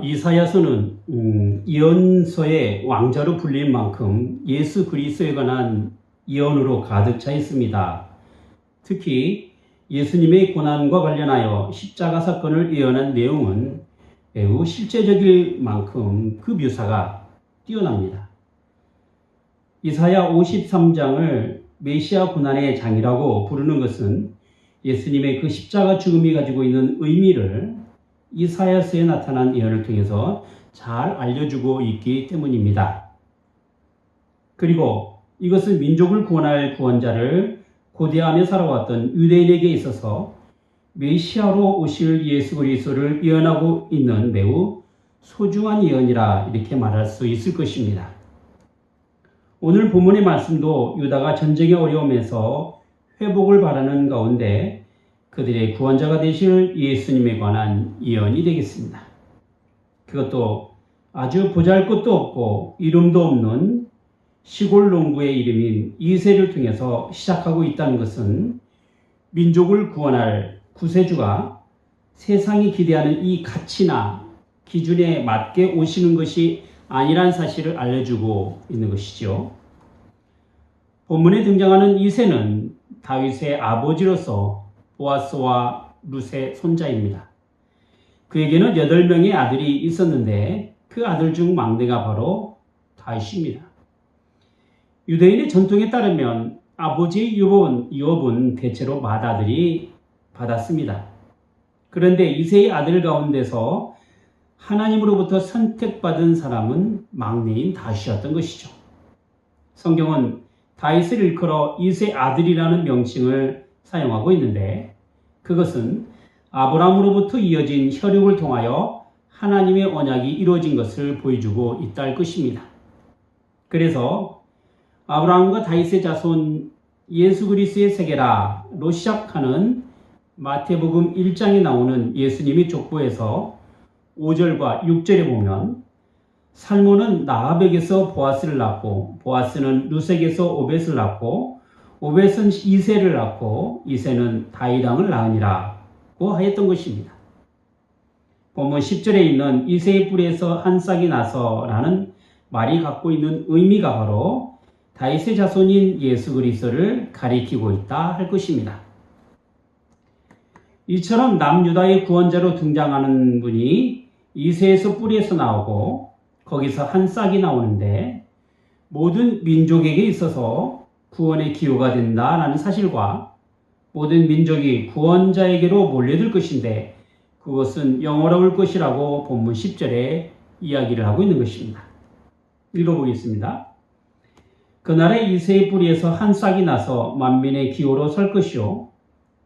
이사야서는 예언서의 왕자로 불릴 만큼 예수 그리스도에 관한 예언으로 가득 차 있습니다. 특히 예수님의 고난과 관련하여 십자가 사건을 예언한 내용은 매우 실제적일 만큼 그 묘사가 뛰어납니다. 이사야 53장을 메시아 고난의 장이라고 부르는 것은 예수님의 그 십자가 죽음이 가지고 있는 의미를 이사야서에 나타난 예언을 통해서 잘 알려주고 있기 때문입니다. 그리고 이것은 민족을 구원할 구원자를 고대하며 살아왔던 유대인에게 있어서 메시아로 오실 예수 그리스도를 예언하고 있는 매우 소중한 예언이라 이렇게 말할 수 있을 것입니다. 오늘 본문의 말씀도 유다가 전쟁의 어려움에서 회복을 바라는 가운데 그들의 구원자가 되실 예수님에 관한 예언이 되겠습니다. 그것도 아주 보잘것도 없고 이름도 없는 시골 농부의 이름인 이새를 통해서 시작하고 있다는 것은 민족을 구원할 구세주가 세상이 기대하는 이 가치나 기준에 맞게 오시는 것이 아니란 사실을 알려주고 있는 것이죠. 본문에 등장하는 이새는 다윗의 아버지로서 보아스와 룻의 손자입니다. 그에게는 8명의 아들이 있었는데 그 아들 중 막내가 바로 다윗입니다. 유대인의 전통에 따르면 아버지의 유업은 대체로 맏아들이 받았습니다. 그런데 이새의 아들 가운데서 하나님으로부터 선택받은 사람은 막내인 다윗이었던 것이죠. 성경은 다윗을 일컬어 이새 아들이라는 명칭을 사용하고 있는데 그것은 아브라함으로부터 이어진 혈육을 통하여 하나님의 언약이 이루어진 것을 보여주고 있다 할 것입니다. 그래서 아브라함과 다윗의 자손 예수 그리스도의 세계라로 시작하는 마태복음 1장에 나오는 예수님의 족보에서 5절과 6절에 보면 살몬은 나합에게서 보아스를 낳고 보아스는 룻에게서 오벳을 낳고 오벳은 이새를 낳고 이새는 다윗 왕을 낳으니라고 하였던 것입니다. 본문 10절에 있는 이새의 뿌리에서 한 싹이 나서라는 말이 갖고 있는 의미가 바로 다윗의 자손인 예수 그리스도를 가리키고 있다 할 것입니다. 이처럼 남유다의 구원자로 등장하는 분이 이새에서 뿌리에서 나오고 거기서 한 싹이 나오는데 모든 민족에게 있어서 구원의 기호가 된다라는 사실과 모든 민족이 구원자에게로 몰려들 것인데 그것은 영원할 것이라고 본문 10절에 이야기를 하고 있는 것입니다. 읽어보겠습니다. 그날의 이새의 뿌리에서 한 싹이 나서 만민의 기호로 설 것이요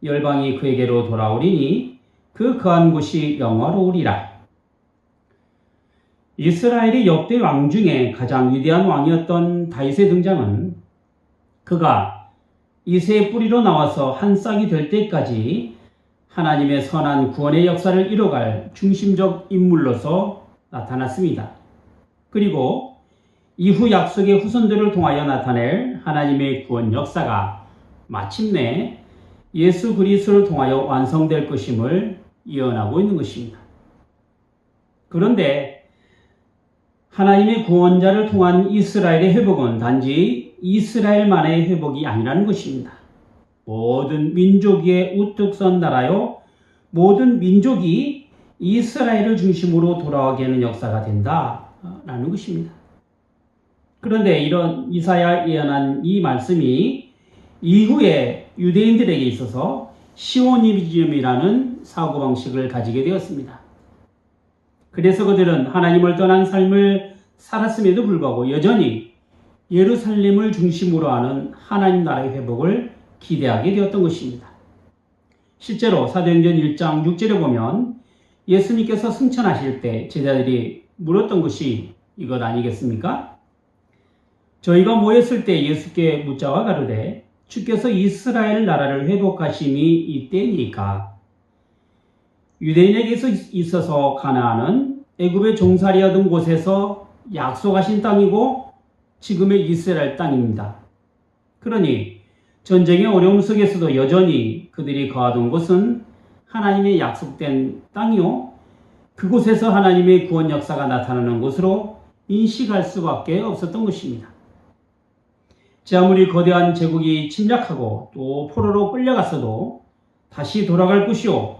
열방이 그에게로 돌아오리니 그 거한 곳이 영화로우리라. 이스라엘의 역대 왕 중에 가장 위대한 왕이었던 다윗의 등장은 그가 이새의 뿌리로 나와서 한 싹이 될 때까지 하나님의 선한 구원의 역사를 이뤄갈 중심적 인물로서 나타났습니다. 그리고 이후 약속의 후손들을 통하여 나타낼 하나님의 구원 역사가 마침내 예수 그리스도를 통하여 완성될 것임을 예언하고 있는 것입니다. 그런데 하나님의 구원자를 통한 이스라엘의 회복은 단지 이스라엘만의 회복이 아니라는 것입니다. 모든 민족이 우뚝 선 나라요 모든 민족이 이스라엘을 중심으로 돌아가게 하는 역사가 된다라는 것입니다. 그런데 이런 이사야 예언한 이 말씀이 이후에 유대인들에게 있어서 시오니즘이라는 사고방식을 가지게 되었습니다. 그래서 그들은 하나님을 떠난 삶을 살았음에도 불구하고 여전히 예루살렘을 중심으로 하는 하나님 나라의 회복을 기대하게 되었던 것입니다. 실제로 사도행전 1장 6절에 보면 예수님께서 승천하실 때 제자들이 물었던 것이 이것 아니겠습니까? 저희가 모였을 때 예수께 묻자와 가로되 주께서 이스라엘 나라를 회복하심이 이때니까. 유대인에게 있어서 가나안은 애굽의 종살이하던 곳에서 약속하신 땅이고 지금의 이스라엘 땅입니다. 그러니 전쟁의 어려움 속에서도 여전히 그들이 거하던 곳은 하나님의 약속된 땅이요 그곳에서 하나님의 구원 역사가 나타나는 곳으로 인식할 수밖에 없었던 것입니다. 제 아무리 거대한 제국이 침략하고 또 포로로 끌려갔어도 다시 돌아갈 곳이요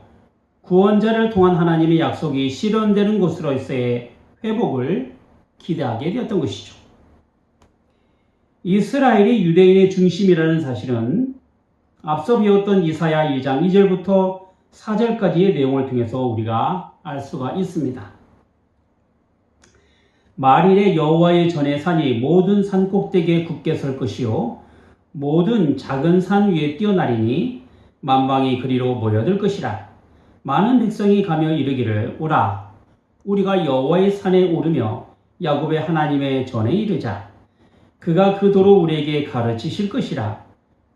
구원자를 통한 하나님의 약속이 실현되는 곳으로서의 회복을 기대하게 되었던 것이죠. 이스라엘이 유대인의 중심이라는 사실은 앞서 배웠던 이사야 2장 2절부터 4절까지의 내용을 통해서 우리가 알 수가 있습니다. 만일에 여호와의 전에 산이 모든 산 꼭대기에 굳게 설 것이요 모든 작은 산 위에 뛰어나리니 만방이 그리로 모여들 것이라. 많은 백성이 가며 이르기를 오라 우리가 여호와의 산에 오르며 야곱의 하나님의 전에 이르자. 그가 그 도로 우리에게 가르치실 것이라.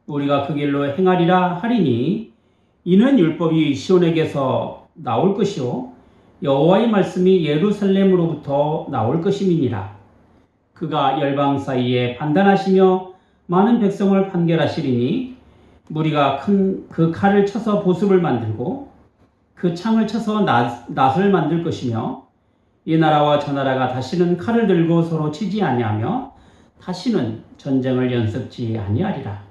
우리가 그 길로 행하리라 하리니 이는 율법이 시온에게서 나올 것이요 여호와의 말씀이 예루살렘으로부터 나올 것임이니라. 그가 열방 사이에 판단하시며 많은 백성을 판결하시리니 무리가 큰 그 칼을 쳐서 보습을 만들고 그 창을 쳐서 낫을 만들 것이며 이 나라와 저 나라가 다시는 칼을 들고 서로 치지 아니하며 다시는 전쟁을 연습지 아니하리라.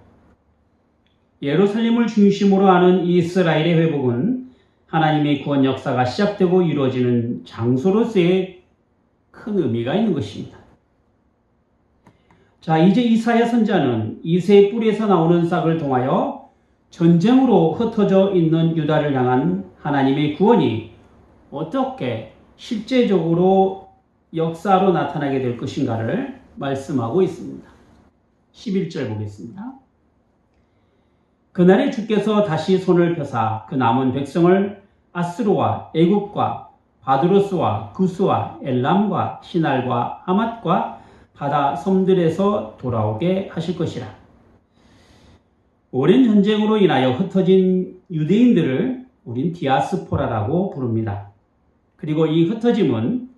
예루살렘을 중심으로 하는 이스라엘의 회복은 하나님의 구원 역사가 시작되고 이루어지는 장소로서의 큰 의미가 있는 것입니다. 자, 이제 이사야 선지자는 이새의 뿌리에서 나오는 싹을 통하여 전쟁으로 흩어져 있는 유다를 향한 하나님의 구원이 어떻게 실제적으로 역사로 나타나게 될 것인가를 말씀하고 있습니다. 11절 보겠습니다. 그날에 주께서 다시 손을 펴사 그 남은 백성을 아스루와 애굽과 바드로스와 구스와 엘람과 시날과 하맛과 바다 섬들에서 돌아오게 하실 것이라. 오랜 전쟁으로 인하여 흩어진 유대인들을 우린 디아스포라라고 부릅니다. 그리고 이 흩어짐은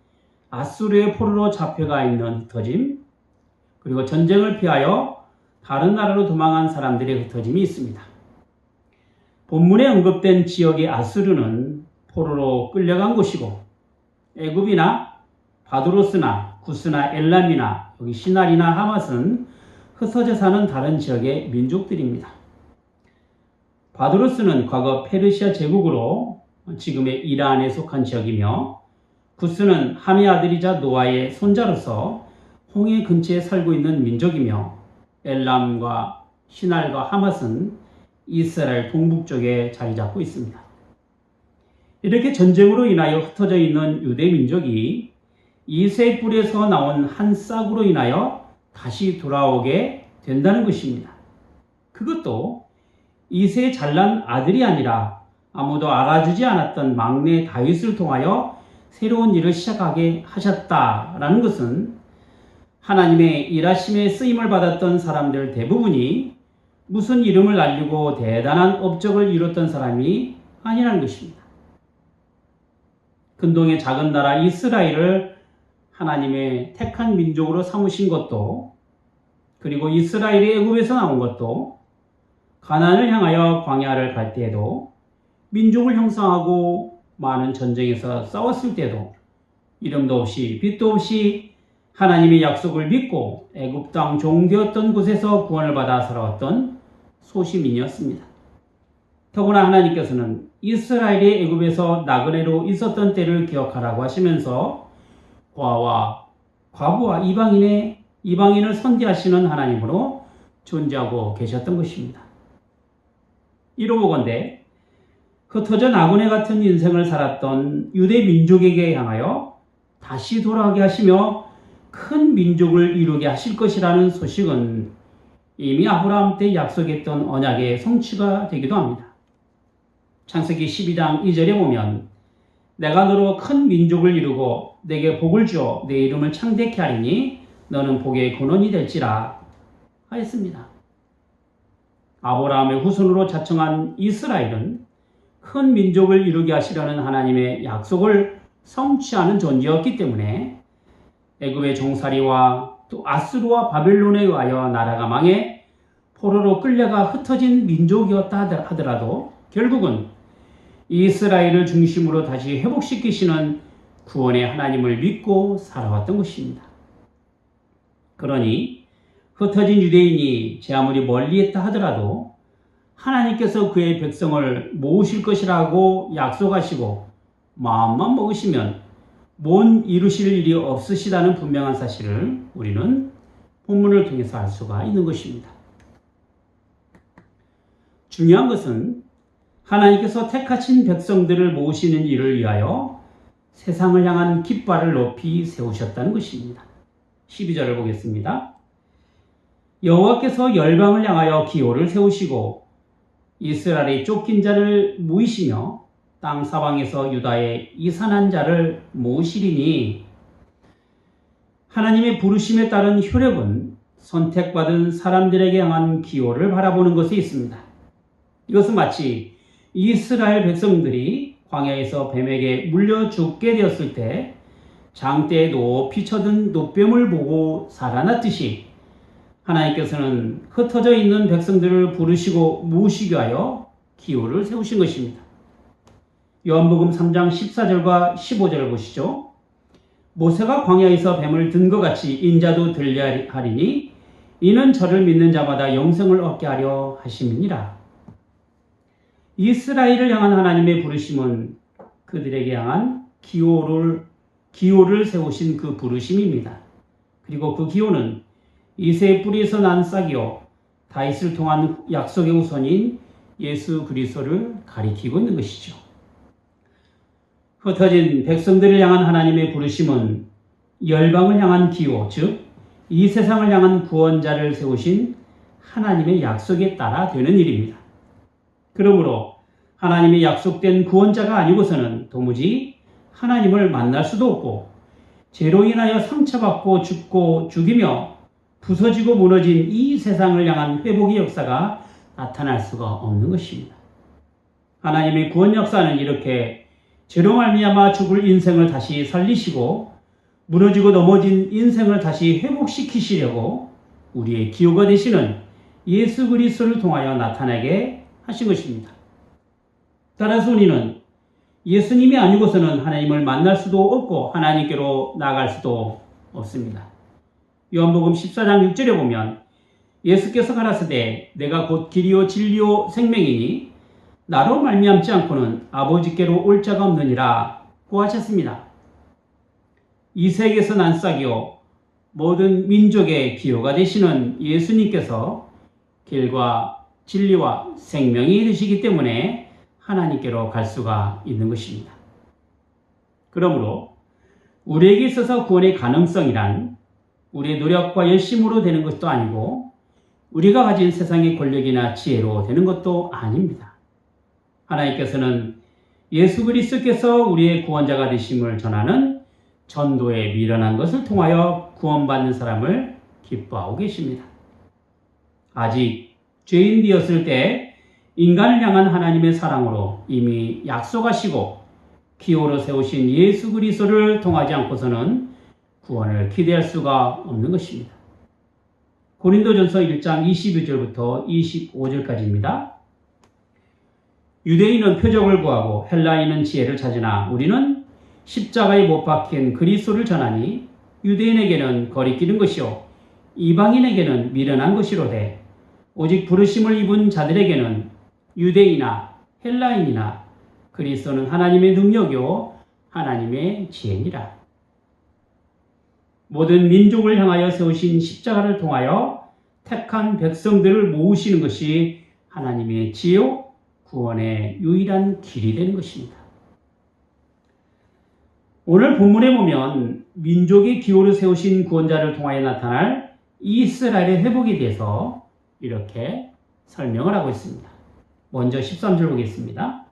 아수르의 포로로 잡혀가 있는 흩어짐, 그리고 전쟁을 피하여 다른 나라로 도망한 사람들의 흩어짐이 있습니다. 본문에 언급된 지역의 아수르는 포로로 끌려간 곳이고 애굽이나 바드로스나 구스나 엘람이나 여기 시날이나 하맛은 흩어져 사는 다른 지역의 민족들입니다. 바드로스는 과거 페르시아 제국으로 지금의 이란에 속한 지역이며 구스는 함의 아들이자 노아의 손자로서 홍해 근처에 살고 있는 민족이며 엘람과 시날과 하맛은 이스라엘 동북쪽에 자리 잡고 있습니다. 이렇게 전쟁으로 인하여 흩어져 있는 유대 민족이 이새의 뿔에서 나온 한 싹으로 인하여 다시 돌아오게 된다는 것입니다. 그것도 이새의 잘난 아들이 아니라 아무도 알아주지 않았던 막내 다윗을 통하여 새로운 일을 시작하게 하셨다라는 것은 하나님의 일하심에 쓰임을 받았던 사람들 대부분이 무슨 이름을 알리고 대단한 업적을 이뤘던 사람이 아니라는 것입니다. 근동의 작은 나라 이스라엘을 하나님의 택한 민족으로 삼으신 것도, 그리고 이스라엘이 애굽에서 나온 것도, 가나안을 향하여 광야를 갈 때에도, 민족을 형성하고 많은 전쟁에서 싸웠을 때도 이름도 없이 빛도 없이 하나님의 약속을 믿고 애굽 땅 종되었던 곳에서 구원을 받아 살아왔던 소시민이었습니다. 더구나 하나님께서는 이스라엘이 애굽에서 나그네로 있었던 때를 기억하라고 하시면서 고아와 과부와 이방인을 선대하시는 하나님으로 존재하고 계셨던 것입니다. 이로 보건대 흩어져 나그네 같은 인생을 살았던 유대 민족에게 향하여 다시 돌아오게 하시며 큰 민족을 이루게 하실 것이라는 소식은 이미 아브라함 때 약속했던 언약의 성취가 되기도 합니다. 창세기 12장 2절에 보면 내가 너로 큰 민족을 이루고 내게 복을 주어 내 이름을 창대케 하리니 너는 복의 근원이 될지라 하였습니다. 아브라함의 후손으로 자청한 이스라엘은 큰 민족을 이루게 하시려는 하나님의 약속을 성취하는 존재였기 때문에 애굽의 종살이와 또 아수르와 바벨론에 의하여 나라가 망해 포로로 끌려가 흩어진 민족이었다 하더라도 결국은 이스라엘을 중심으로 다시 회복시키시는 구원의 하나님을 믿고 살아왔던 것입니다. 그러니 흩어진 유대인이 제 아무리 멀리 했다 하더라도 하나님께서 그의 백성을 모으실 것이라고 약속하시고 마음만 먹으시면 못 이루실 일이 없으시다는 분명한 사실을 우리는 본문을 통해서 알 수가 있는 것입니다. 중요한 것은 하나님께서 택하신 백성들을 모으시는 일을 위하여 세상을 향한 깃발을 높이 세우셨다는 것입니다. 12절을 보겠습니다. 여호와께서 열방을 향하여 기호를 세우시고 이스라엘의 쫓긴 자를 모이시며 땅 사방에서 유다의 이산한 자를 모으시리니, 하나님의 부르심에 따른 효력은 선택받은 사람들에게 향한 기호를 바라보는 것에 있습니다. 이것은 마치 이스라엘 백성들이 광야에서 뱀에게 물려 죽게 되었을 때 장대에 높이 쳐든 노뱀을 보고 살아났듯이 하나님께서는 흩어져 있는 백성들을 부르시고 모으시기 위하여 기호를 세우신 것입니다. 요한복음 3장 14절과 15절을 보시죠. 모세가 광야에서 뱀을 든 것 같이 인자도 들려 하리니 이는 저를 믿는 자마다 영생을 얻게 하려 하심이니라. 이스라엘을 향한 하나님의 부르심은 그들에게 향한 기호를 세우신 그 부르심입니다. 그리고 그 기호는 이새의 뿌리에서 난 싹이요 다윗을 통한 약속의 후손인 예수 그리스도를 가리키고 있는 것이죠. 흩어진 백성들을 향한 하나님의 부르심은 열방을 향한 기호, 즉 이 세상을 향한 구원자를 세우신 하나님의 약속에 따라 되는 일입니다. 그러므로 하나님의 약속된 구원자가 아니고서는 도무지 하나님을 만날 수도 없고, 죄로 인하여 상처받고 죽고 죽이며 부서지고 무너진 이 세상을 향한 회복의 역사가 나타날 수가 없는 것입니다. 하나님의 구원 역사는 이렇게 죄로 말미암아 죽을 인생을 다시 살리시고 무너지고 넘어진 인생을 다시 회복시키시려고 우리의 기호가 되시는 예수 그리스도를 통하여 나타나게 하신 것입니다. 따라서 우리는 예수님이 아니고서는 하나님을 만날 수도 없고 하나님께로 나아갈 수도 없습니다. 요한복음 14장 6절에 보면 예수께서 가라사대 내가 곧 길이요 진리요 생명이니 나로 말미암지 않고는 아버지께로 올 자가 없느니라 고 하셨습니다. 이 세계에서 난 싹이요 모든 민족의 기호가 되시는 예수님께서 길과 진리와 생명이 되시기 때문에 하나님께로 갈 수가 있는 것입니다. 그러므로 우리에게 있어서 구원의 가능성이란 우리의 노력과 열심으로 되는 것도 아니고 우리가 가진 세상의 권력이나 지혜로 되는 것도 아닙니다. 하나님께서는 예수 그리스도께서 우리의 구원자가 되심을 전하는 전도에 미련한 것을 통하여 구원받는 사람을 기뻐하고 계십니다. 아직 죄인 되었을 때 인간을 향한 하나님의 사랑으로 이미 약속하시고 기호로 세우신 예수 그리스도를 통하지 않고서는 구원을 기대할 수가 없는 것입니다. 고린도전서 1장 22절부터 25절까지입니다. 유대인은 표적을 구하고 헬라인은 지혜를 찾으나 우리는 십자가에 못 박힌 그리스도를 전하니 유대인에게는 거리끼는 것이요 이방인에게는 미련한 것이로되 오직 부르심을 입은 자들에게는 유대인이나 헬라인이나 그리스도는 하나님의 능력이요 하나님의 지혜니라. 모든 민족을 향하여 세우신 십자가를 통하여 택한 백성들을 모으시는 것이 하나님의 지혜요 구원의 유일한 길이 되는 것입니다. 오늘 본문에 보면 민족의 기호를 세우신 구원자를 통하여 나타날 이스라엘의 회복에 대해서 이렇게 설명을 하고 있습니다. 먼저 13절 보겠습니다.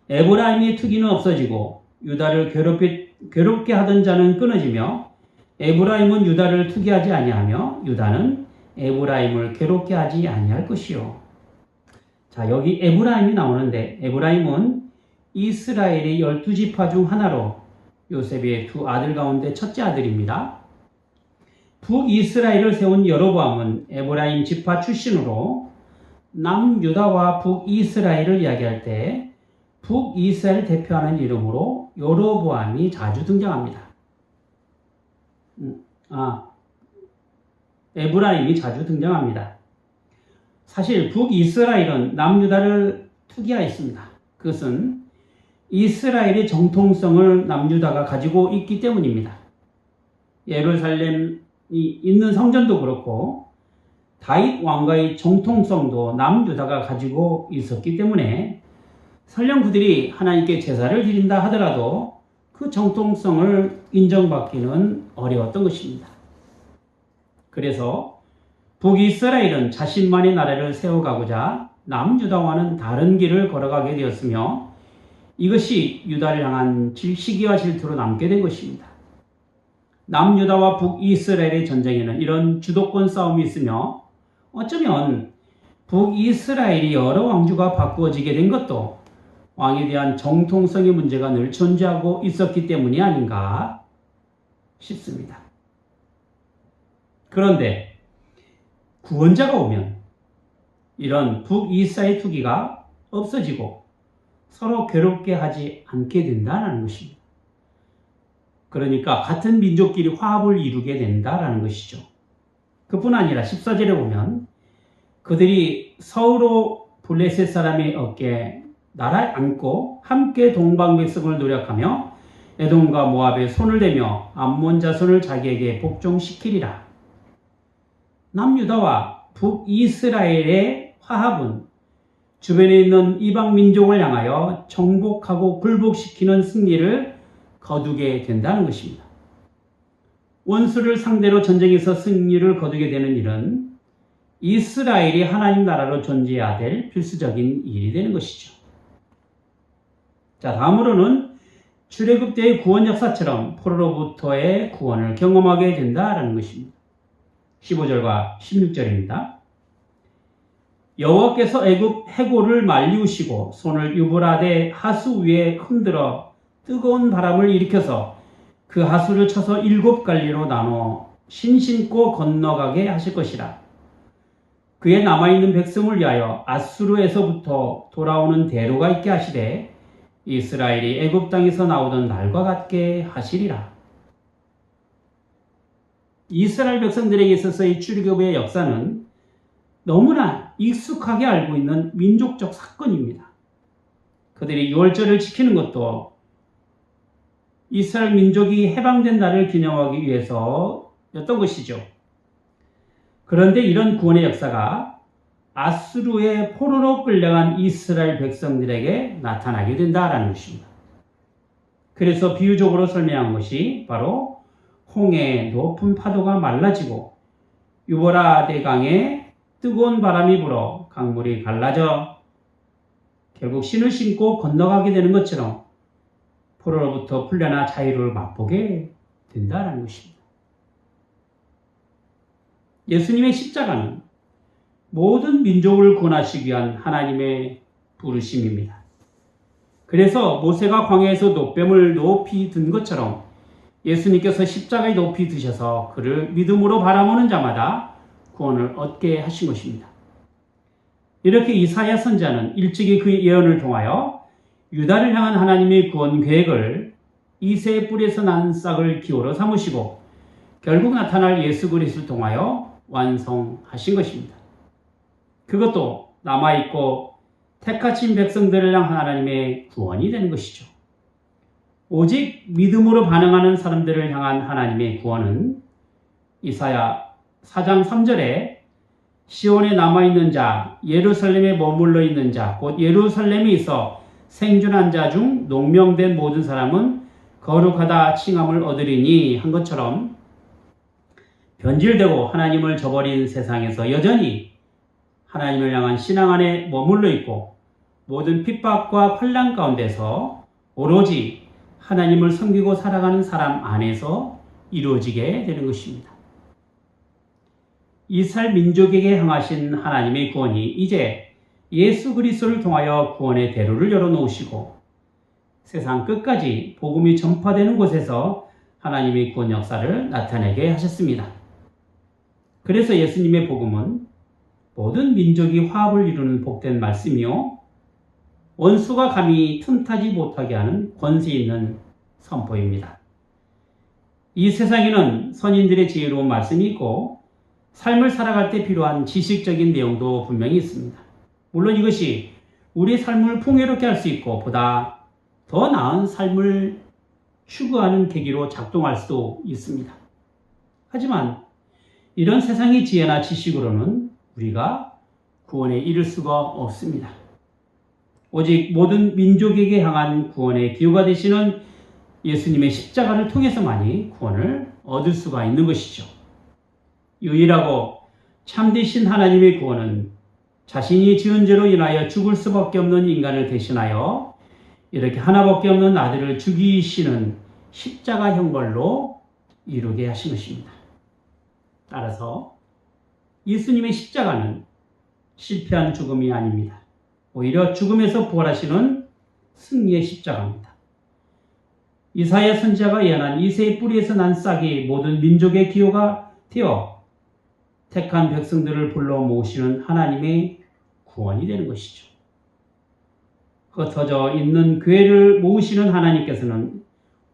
에브라임의 투기는 없어지고 유다를 괴롭게 하던 자는 끊어지며 에브라임은 유다를 투기하지 아니하며 유다는 에브라임을 괴롭게 하지 아니할 것이요. 자, 여기 에브라임이 나오는데 에브라임은 이스라엘의 12지파 중 하나로 요셉의 두 아들 가운데 첫째 아들입니다. 북이스라엘을 세운 여로보암은 에브라임 지파 출신으로 남유다와 북이스라엘을 이야기할 때 북이스라엘을 대표하는 이름으로 여로보암이 자주 등장합니다. 에브라임이 자주 등장합니다. 사실 북이스라엘은 남유다를 투기하였습니다. 그것은 이스라엘의 정통성을 남유다가 가지고 있기 때문입니다. 예루살렘이 있는 성전도 그렇고 다윗 왕가의 정통성도 남유다가 가지고 있었기 때문에 설령 그들이 하나님께 제사를 드린다 하더라도 그 정통성을 인정받기는 어려웠던 것입니다. 그래서 북이스라엘은 자신만의 나라를 세워가고자 남유다와는 다른 길을 걸어가게 되었으며 이것이 유다를 향한 시기와 질투로 남게 된 것입니다. 남유다와 북이스라엘의 전쟁에는 이런 주도권 싸움이 있으며 어쩌면 북이스라엘이 여러 왕주가 바꾸어지게 된 것도 왕에 대한 정통성의 문제가 늘 존재하고 있었기 때문이 아닌가 싶습니다. 그런데 구원자가 오면 이런 북이스라엘 투기가 없어지고 서로 괴롭게 하지 않게 된다는 것입니다. 그러니까 같은 민족끼리 화합을 이루게 된다는 것이죠. 그뿐 아니라 14절에 보면 그들이 서로 블레셋 사람의 어깨에 나라에 앉고 함께 동방백성을 노력하며 에돔과 모압에 손을 대며 암몬 자손을 자기에게 복종시키리라. 남유다와 북이스라엘의 화합은 주변에 있는 이방 민족을 향하여 정복하고 굴복시키는 승리를 거두게 된다는 것입니다. 원수를 상대로 전쟁에서 승리를 거두게 되는 일은 이스라엘이 하나님 나라로 존재해야 될 필수적인 일이 되는 것이죠. 자, 다음으로는 출애굽 때의 구원 역사처럼 포로로부터의 구원을 경험하게 된다는 것입니다. 15절과 16절입니다. 여호와께서 애굽 해골을 말리우시고 손을 유브라데 하수 위에 흔들어 뜨거운 바람을 일으켜서 그 하수를 쳐서 7갈리로 나눠 신신고 건너가게 하실 것이라. 그에 남아있는 백성을 위하여 아수르에서부터 돌아오는 대로가 있게 하시되 이스라엘이 애굽 땅에서 나오던 날과 같게 하시리라. 이스라엘 백성들에게 있어서의 출애굽의 역사는 너무나 익숙하게 알고 있는 민족적 사건입니다. 그들이 유월절을 지키는 것도 이스라엘 민족이 해방된 날을 기념하기 위해서였던 것이죠. 그런데 이런 구원의 역사가 아수르의 포로로 끌려간 이스라엘 백성들에게 나타나게 된다는 것입니다. 그래서 비유적으로 설명한 것이 바로 홍해의 높은 파도가 말라지고 유보라데 강에 뜨거운 바람이 불어 강물이 갈라져 결국 신을 신고 건너가게 되는 것처럼 포로로부터 풀려나 자유를 맛보게 된다는 것입니다. 예수님의 십자가는 모든 민족을 구원하시기 위한 하나님의 부르심입니다. 그래서 모세가 광야에서 놋뱀을 높이 든 것처럼 예수님께서 십자가에 높이 드셔서 그를 믿음으로 바라보는 자마다 구원을 얻게 하신 것입니다. 이렇게 이사야 선지자는 일찍이 그 예언을 통하여 유다를 향한 하나님의 구원 계획을 이새의 뿔에서 난 싹을 기호로 삼으시고 결국 나타날 예수 그리스도를 통하여 완성하신 것입니다. 그것도 남아있고 택하신 백성들을 향한 하나님의 구원이 되는 것이죠. 오직 믿음으로 반응하는 사람들을 향한 하나님의 구원은 이사야 4장 3절에 시온에 남아있는 자, 예루살렘에 머물러 있는 자, 곧 예루살렘에 있어 생존한 자 중 농명된 모든 사람은 거룩하다 칭함을 얻으리니 한 것처럼 변질되고 하나님을 저버린 세상에서 여전히 하나님을 향한 신앙 안에 머물러 있고 모든 핍박과 환난 가운데서 오로지 하나님을 섬기고 살아가는 사람 안에서 이루어지게 되는 것입니다. 이스라엘 민족에게 향하신 하나님의 구원이 이제 예수 그리스도를 통하여 구원의 대로를 열어놓으시고 세상 끝까지 복음이 전파되는 곳에서 하나님의 구원 역사를 나타내게 하셨습니다. 그래서 예수님의 복음은 모든 민족이 화합을 이루는 복된 말씀이요 원수가 감히 틈타지 못하게 하는 권세 있는 선포입니다. 이 세상에는 선인들의 지혜로운 말씀이 있고 삶을 살아갈 때 필요한 지식적인 내용도 분명히 있습니다. 물론 이것이 우리 삶을 풍요롭게 할 수 있고 보다 더 나은 삶을 추구하는 계기로 작동할 수도 있습니다. 하지만 이런 세상의 지혜나 지식으로는 우리가 구원에 이를 수가 없습니다. 오직 모든 민족에게 향한 구원의 기후가 되시는 예수님의 십자가를 통해서만이 구원을 얻을 수가 있는 것이죠. 유일하고 참되신 하나님의 구원은 자신이 지은 죄로 인하여 죽을 수밖에 없는 인간을 대신하여 이렇게 하나밖에 없는 아들을 죽이시는 십자가 형벌로 이루게 하신 것입니다. 따라서 예수님의 십자가는 실패한 죽음이 아닙니다. 오히려 죽음에서 부활하시는 승리의 십자가입니다. 이사야 선지자가 예언한 이새의 뿌리에서 난 싹이 모든 민족의 기호가 되어 택한 백성들을 불러 모으시는 하나님의 구원이 되는 것이죠. 흩어져 있는 교회를 모으시는 하나님께서는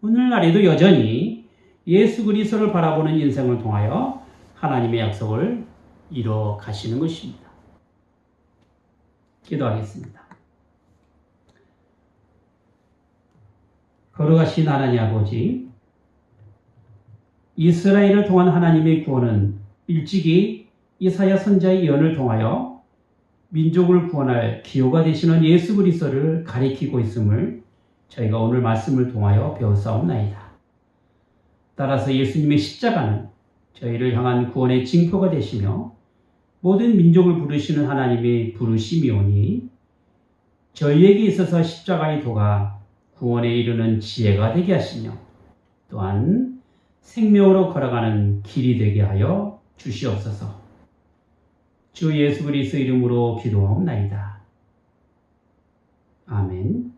오늘날에도 여전히 예수 그리스도를 바라보는 인생을 통하여 하나님의 약속을 이뤄 가시는 것입니다. 기도하겠습니다. 걸어가신 하나님 아버지, 이스라엘을 통한 하나님의 구원은 일찍이 이사야 선지자의 예언을 통하여 민족을 구원할 기호가 되시는 예수 그리스도를 가리키고 있음을 저희가 오늘 말씀을 통하여 배웠사옵나이다. 따라서 예수님의 십자가는 저희를 향한 구원의 징표가 되시며 모든 민족을 부르시는 하나님의 부르심이오니 저희에게 있어서 십자가의 도가 구원에 이르는 지혜가 되게 하시며 또한 생명으로 걸어가는 길이 되게 하여 주시옵소서. 주 예수 그리스도 이름으로 기도하옵나이다. 아멘.